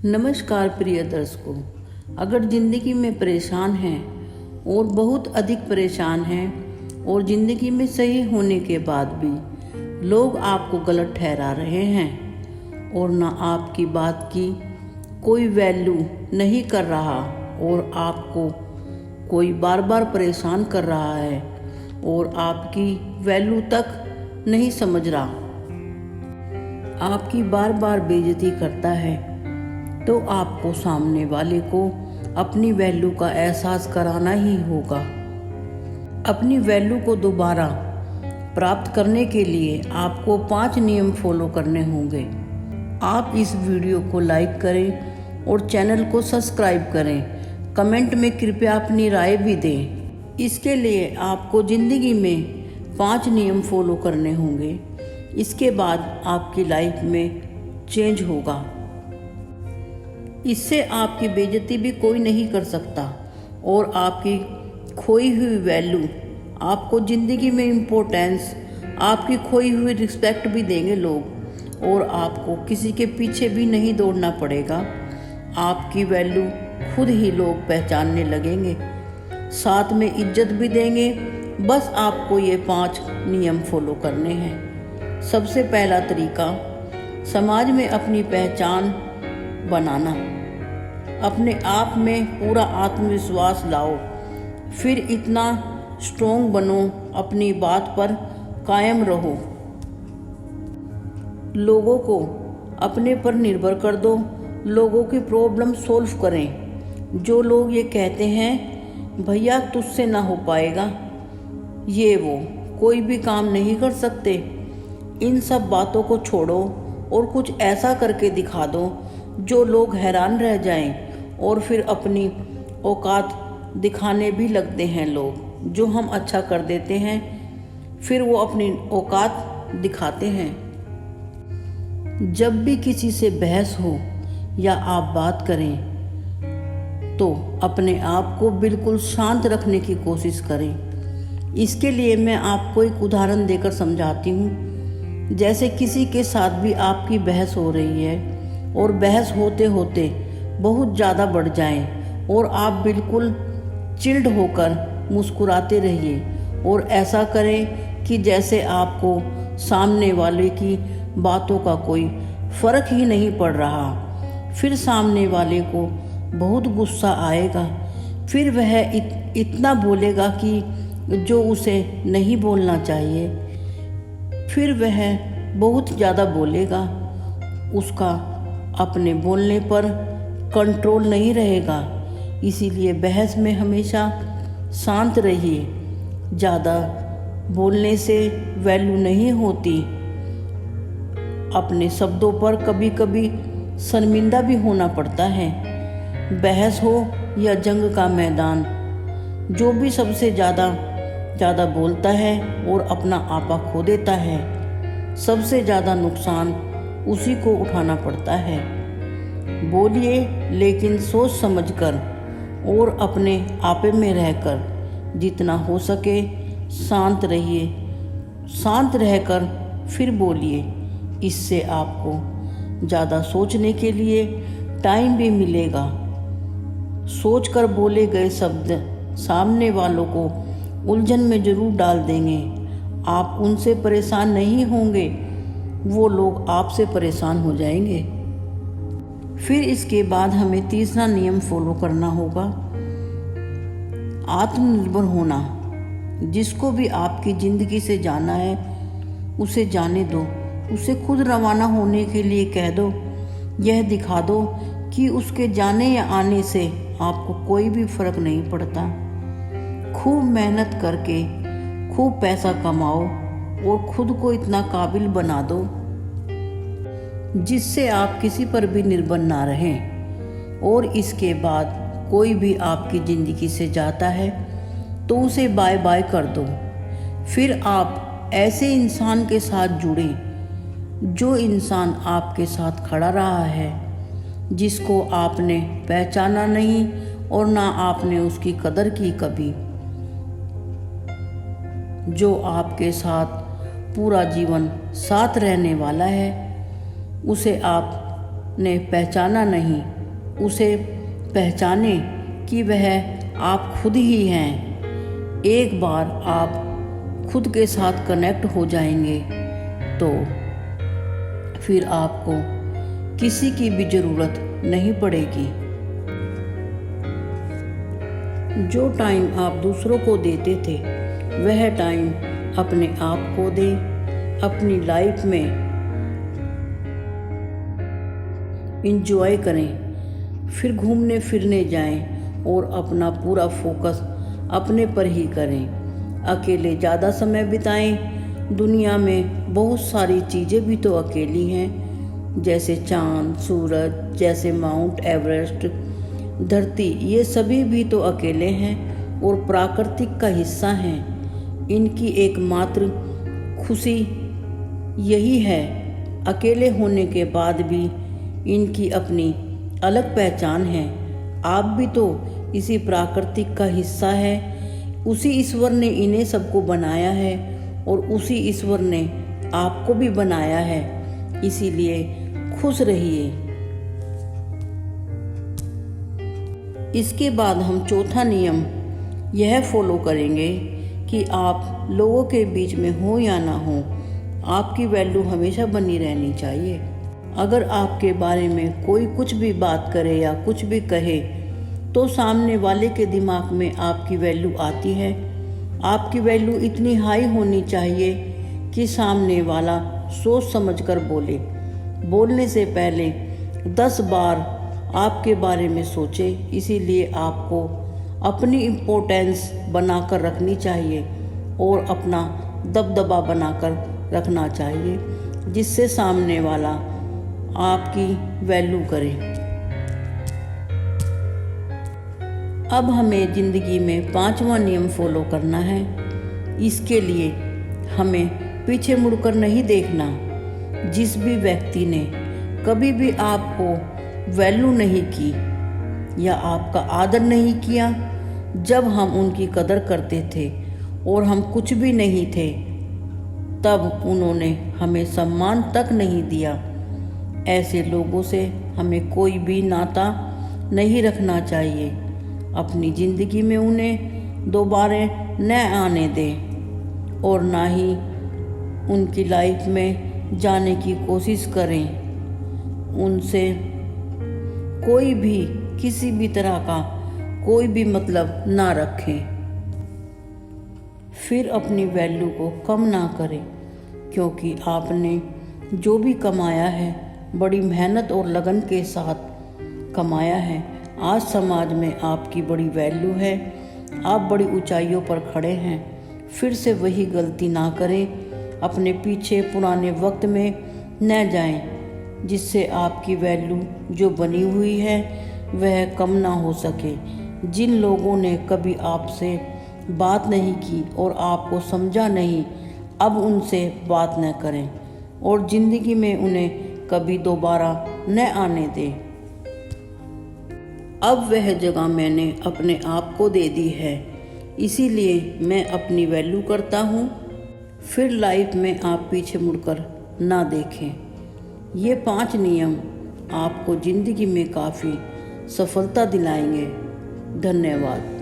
नमस्कार प्रिय दर्शकों। अगर ज़िंदगी में परेशान हैं और बहुत अधिक परेशान हैं और ज़िंदगी में सही होने के बाद भी लोग आपको गलत ठहरा रहे हैं और ना आपकी बात की कोई वैल्यू नहीं कर रहा और आपको कोई बार बार परेशान कर रहा है और आपकी वैल्यू तक नहीं समझ रहा, आपकी बार बार बेइज्जती करता है, तो आपको सामने वाले को अपनी वैल्यू का एहसास कराना ही होगा। अपनी वैल्यू को दोबारा प्राप्त करने के लिए आपको 5 नियम फॉलो करने होंगे। आप इस वीडियो को लाइक करें और चैनल को सब्सक्राइब करें। कमेंट में कृपया अपनी राय भी दें। इसके लिए आपको ज़िंदगी में 5 नियम फॉलो करने होंगे। इसके बाद आपकी लाइफ में चेंज होगा। इससे आपकी बेइज्जती भी कोई नहीं कर सकता और आपकी खोई हुई वैल्यू, आपको ज़िंदगी में इम्पोर्टेंस, आपकी खोई हुई रिस्पेक्ट भी देंगे लोग और आपको किसी के पीछे भी नहीं दौड़ना पड़ेगा। आपकी वैल्यू खुद ही लोग पहचानने लगेंगे, साथ में इज्जत भी देंगे। बस आपको ये 5 नियम फॉलो करने हैं। सबसे पहला तरीका, समाज में अपनी पहचान बनाना। अपने आप में पूरा आत्मविश्वास लाओ, फिर इतना स्ट्रोंग बनो, अपनी बात पर कायम रहो। लोगों को अपने पर निर्भर कर दो, लोगों की प्रॉब्लम सॉल्व करें। जो लोग ये कहते हैं भैया तुझसे ना हो पाएगा, ये वो कोई भी काम नहीं कर सकते, इन सब बातों को छोड़ो और कुछ ऐसा करके दिखा दो जो लोग हैरान रह जाएं और फिर अपनी औकात दिखाने भी लगते हैं। लोग जो हम अच्छा कर देते हैं फिर वो अपनी औकात दिखाते हैं। जब भी किसी से बहस हो या आप बात करें तो अपने आप को बिल्कुल शांत रखने की कोशिश करें। इसके लिए मैं आपको एक उदाहरण देकर समझाती हूँ। जैसे किसी के साथ भी आपकी बहस हो रही है और बहस होते होते बहुत ज़्यादा बढ़ जाए और आप बिल्कुल चिल्ड होकर मुस्कुराते रहिए और ऐसा करें कि जैसे आपको सामने वाले की बातों का कोई फ़र्क ही नहीं पड़ रहा। फिर सामने वाले को बहुत गुस्सा आएगा, फिर वह इतना बोलेगा कि जो उसे नहीं बोलना चाहिए, फिर वह बहुत ज़्यादा बोलेगा। उसका अपने बोलने पर कंट्रोल नहीं रहेगा। इसीलिए बहस में हमेशा शांत रहिए। ज़्यादा बोलने से वैल्यू नहीं होती। अपने शब्दों पर कभी कभी शर्मिंदा भी होना पड़ता है। बहस हो या जंग का मैदान, जो भी सबसे ज़्यादा बोलता है और अपना आपा खो देता है, सबसे ज़्यादा नुकसान उसी को उठाना पड़ता है। बोलिए लेकिन सोच समझकर और अपने आपे में रहकर। जितना हो सके शांत रहिए। शांत रहकर फिर बोलिए। इससे आपको ज़्यादा सोचने के लिए टाइम भी मिलेगा। सोचकर बोले गए शब्द सामने वालों को उलझन में ज़रूर डाल देंगे। आप उनसे परेशान नहीं होंगे, वो लोग आपसे परेशान हो जाएंगे। फिर इसके बाद हमें तीसरा नियम फॉलो करना होगा, आत्मनिर्भर होना। जिसको भी आपकी ज़िंदगी से जाना है उसे जाने दो, उसे खुद रवाना होने के लिए कह दो। यह दिखा दो कि उसके जाने या आने से आपको कोई भी फर्क नहीं पड़ता। खूब मेहनत करके खूब पैसा कमाओ और खुद को इतना काबिल बना दो जिससे आप किसी पर भी निर्भर ना रहें। और इसके बाद कोई भी आपकी ज़िंदगी से जाता है तो उसे बाय बाय कर दो। फिर आप ऐसे इंसान के साथ जुड़ें जो इंसान आपके साथ खड़ा रहा है, जिसको आपने पहचाना नहीं और ना आपने उसकी कदर की कभी, जो आपके साथ पूरा जीवन साथ रहने वाला है। उसे आप ने पहचाना नहीं, उसे पहचाने कि वह आप खुद ही हैं। एक बार आप खुद के साथ कनेक्ट हो जाएंगे तो फिर आपको किसी की भी ज़रूरत नहीं पड़ेगी। जो टाइम आप दूसरों को देते थे वह टाइम अपने आप को दें। अपनी लाइफ में एंजॉय करें, फिर घूमने फिरने जाएं और अपना पूरा फोकस अपने पर ही करें। अकेले ज़्यादा समय बिताएं। दुनिया में बहुत सारी चीज़ें भी तो अकेली हैं, जैसे चाँद, सूरज, जैसे माउंट एवरेस्ट, धरती, ये सभी भी तो अकेले हैं और प्राकृतिक का हिस्सा हैं। इनकी एकमात्र खुशी यही है, अकेले होने के बाद भी इनकी अपनी अलग पहचान है। आप भी तो इसी प्राकृतिक का हिस्सा है। उसी ईश्वर ने इन्हें सबको बनाया है और उसी ईश्वर ने आपको भी बनाया है। इसीलिए खुश रहिए। इसके बाद हम चौथा नियम यह फॉलो करेंगे कि आप लोगों के बीच में हो या ना हो, आपकी वैल्यू हमेशा बनी रहनी चाहिए। अगर आपके बारे में कोई कुछ भी बात करे या कुछ भी कहे तो सामने वाले के दिमाग में आपकी वैल्यू आती है। आपकी वैल्यू इतनी हाई होनी चाहिए कि सामने वाला सोच समझकर बोले। बोलने से पहले 10 बार आपके बारे में सोचे। इसीलिए आपको अपनी इम्पोर्टेंस बनाकर रखनी चाहिए और अपना दबदबा बनाकर रखना चाहिए, जिससे सामने वाला आपकी वैल्यू करे। अब हमें ज़िंदगी में 5वां नियम फॉलो करना है। इसके लिए हमें पीछे मुड़कर नहीं देखना। जिस भी व्यक्ति ने कभी भी आपको वैल्यू नहीं की या आपका आदर नहीं किया, जब हम उनकी कदर करते थे और हम कुछ भी नहीं थे, तब उन्होंने हमें सम्मान तक नहीं दिया। ऐसे लोगों से हमें कोई भी नाता नहीं रखना चाहिए। अपनी ज़िंदगी में उन्हें दोबारा न आने दें और ना ही उनकी लाइफ में जाने की कोशिश करें। उनसे कोई भी किसी भी तरह का कोई भी मतलब ना रखें। फिर अपनी वैल्यू को कम ना करें, क्योंकि आपने जो भी कमाया है बड़ी मेहनत और लगन के साथ कमाया है। आज समाज में आपकी बड़ी वैल्यू है। आप बड़ी ऊंचाइयों पर खड़े हैं। फिर से वही गलती ना करें। अपने पीछे पुराने वक्त में न जाएं, जिससे आपकी वैल्यू जो बनी हुई है वह कम ना हो सके। जिन लोगों ने कभी आपसे बात नहीं की और आपको समझा नहीं, अब उनसे बात न करें और ज़िंदगी में उन्हें कभी दोबारा न आने दें। अब वह जगह मैंने अपने आप को दे दी है, इसीलिए मैं अपनी वैल्यू करता हूँ। फिर लाइफ में आप पीछे मुड़कर ना देखें। ये 5 नियम आपको ज़िंदगी में काफ़ी सफलता दिलाएंगे। धन्यवाद।